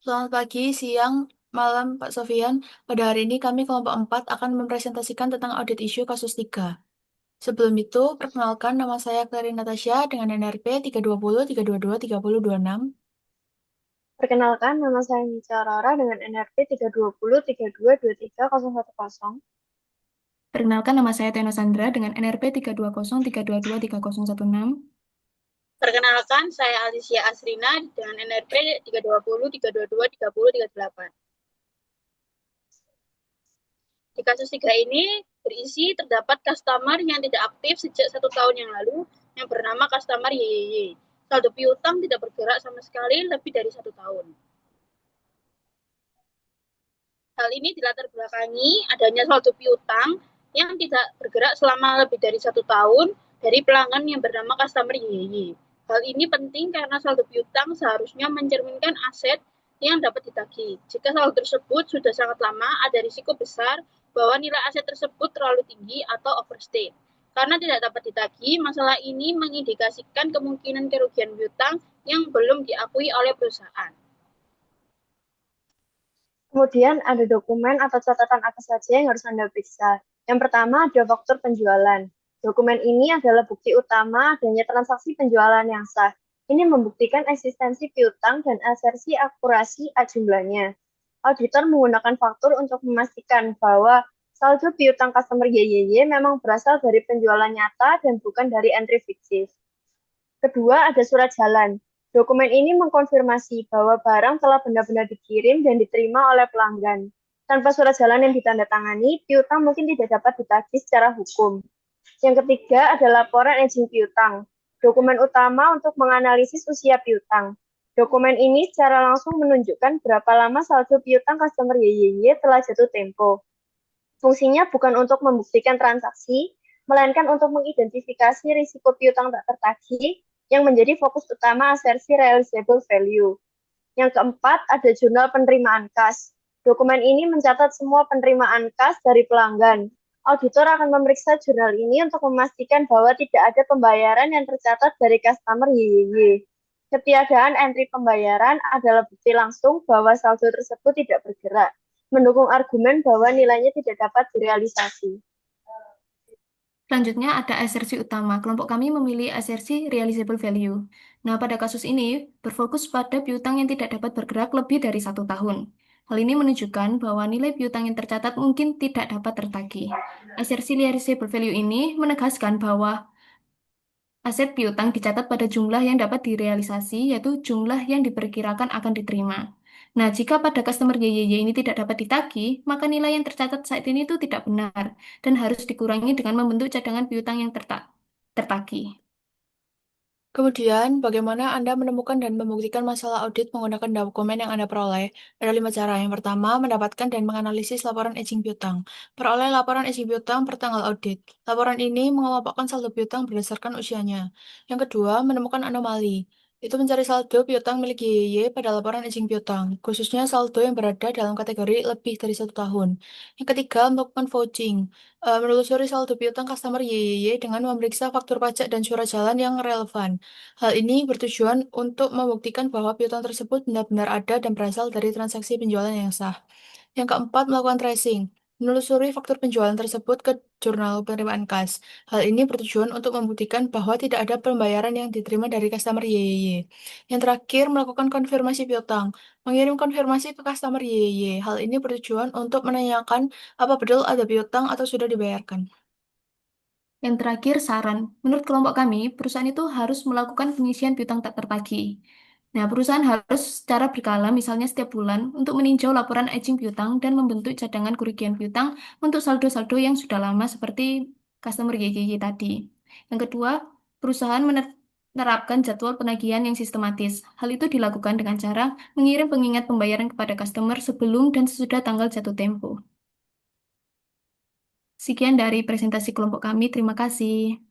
Selamat pagi, siang, malam, Pak Sofian. Pada hari ini kami kelompok 4 akan mempresentasikan tentang audit isu kasus 3. Sebelum itu, perkenalkan nama saya Clary Natasha dengan NRP 320 322 3026. Perkenalkan, nama saya Nica Rara dengan NRP 320 3223 010. Perkenalkan nama saya Teno Sandra dengan NRP 320 322 3016. Perkenalkan, saya Alicia Asrina dengan NRP 320 322 30 38. Di kasus 3 ini berisi terdapat customer yang tidak aktif sejak 1 tahun yang lalu yang bernama customer YYY. Saldo piutang tidak bergerak sama sekali lebih dari 1 tahun. Hal ini dilatar belakangi adanya saldo piutang yang tidak bergerak selama lebih dari 1 tahun dari pelanggan yang bernama customer YYY. Hal ini penting karena saldo piutang seharusnya mencerminkan aset yang dapat ditagih. Jika saldo tersebut sudah sangat lama, ada risiko besar bahwa nilai aset tersebut terlalu tinggi atau overstate. Karena tidak dapat ditagih, masalah ini mengindikasikan kemungkinan kerugian piutang yang belum diakui oleh perusahaan. Kemudian ada dokumen atau catatan apa saja yang harus Anda periksa. Yang pertama ada faktur penjualan. Dokumen ini adalah bukti utama adanya transaksi penjualan yang sah. Ini membuktikan eksistensi piutang dan asersi akurasi jumlahnya. Auditor menggunakan faktur untuk memastikan bahwa saldo piutang customer YYY memang berasal dari penjualan nyata dan bukan dari entry fiktif. Kedua, ada surat jalan. Dokumen ini mengkonfirmasi bahwa barang telah benar-benar dikirim dan diterima oleh pelanggan. Tanpa surat jalan yang ditandatangani, piutang mungkin tidak dapat ditagih secara hukum. Yang ketiga ada laporan aging piutang. Dokumen utama untuk menganalisis usia piutang. Dokumen ini secara langsung menunjukkan berapa lama saldo piutang customer YYY telah jatuh tempo. Fungsinya bukan untuk membuktikan transaksi, melainkan untuk mengidentifikasi risiko piutang tak tertagih yang menjadi fokus utama asersi realizable value. Yang keempat, ada jurnal penerimaan kas. Dokumen ini mencatat semua penerimaan kas dari pelanggan. Auditor akan memeriksa jurnal ini untuk memastikan bahwa tidak ada pembayaran yang tercatat dari customer YYY. Ketiadaan entry pembayaran adalah bukti langsung bahwa saldo tersebut tidak bergerak, mendukung argumen bahwa nilainya tidak dapat direalisasi. Selanjutnya ada asersi utama. Kelompok kami memilih asersi realizable value. Nah, pada kasus ini berfokus pada piutang yang tidak dapat bergerak lebih dari 1 tahun. Hal ini menunjukkan bahwa nilai piutang yang tercatat mungkin tidak dapat tertagih. Asersi realizable value ini menegaskan bahwa aset piutang dicatat pada jumlah yang dapat direalisasi, yaitu jumlah yang diperkirakan akan diterima. Nah, jika pada customer YYY ini tidak dapat ditagih, maka nilai yang tercatat saat ini itu tidak benar dan harus dikurangi dengan membentuk cadangan piutang yang tertagih. Kemudian, bagaimana Anda menemukan dan membuktikan masalah audit menggunakan dokumen yang Anda peroleh? Ada 5 cara. Yang pertama, mendapatkan dan menganalisis laporan aging piutang. Peroleh laporan aging piutang per tanggal audit. Laporan ini mengelompokkan saldo piutang berdasarkan usianya. Yang kedua, menemukan anomali. Itu mencari saldo piutang milik YYY pada laporan aging piutang, khususnya saldo yang berada dalam kategori lebih dari 1 tahun. Yang ketiga, melakukan vouching. Menelusuri saldo piutang customer YYY dengan memeriksa faktur pajak dan surat jalan yang relevan. Hal ini bertujuan untuk membuktikan bahwa piutang tersebut benar-benar ada dan berasal dari transaksi penjualan yang sah. Yang keempat, melakukan tracing. Menelusuri faktur penjualan tersebut ke jurnal penerimaan kas. Hal ini bertujuan untuk membuktikan bahwa tidak ada pembayaran yang diterima dari customer YYY. Yang terakhir, melakukan konfirmasi piutang. Mengirim konfirmasi ke customer YYY. Hal ini bertujuan untuk menanyakan apa betul ada piutang atau sudah dibayarkan. Yang terakhir, saran. Menurut kelompok kami, perusahaan itu harus melakukan pengisian piutang tak tertagih. Nah, perusahaan harus secara berkala, misalnya setiap bulan, untuk meninjau laporan aging piutang dan membentuk cadangan kerugian piutang untuk saldo-saldo yang sudah lama seperti customer YYY tadi. Yang kedua, perusahaan menerapkan jadwal penagihan yang sistematis. Hal itu dilakukan dengan cara mengirim pengingat pembayaran kepada customer sebelum dan sesudah tanggal jatuh tempo. Sekian dari presentasi kelompok kami. Terima kasih.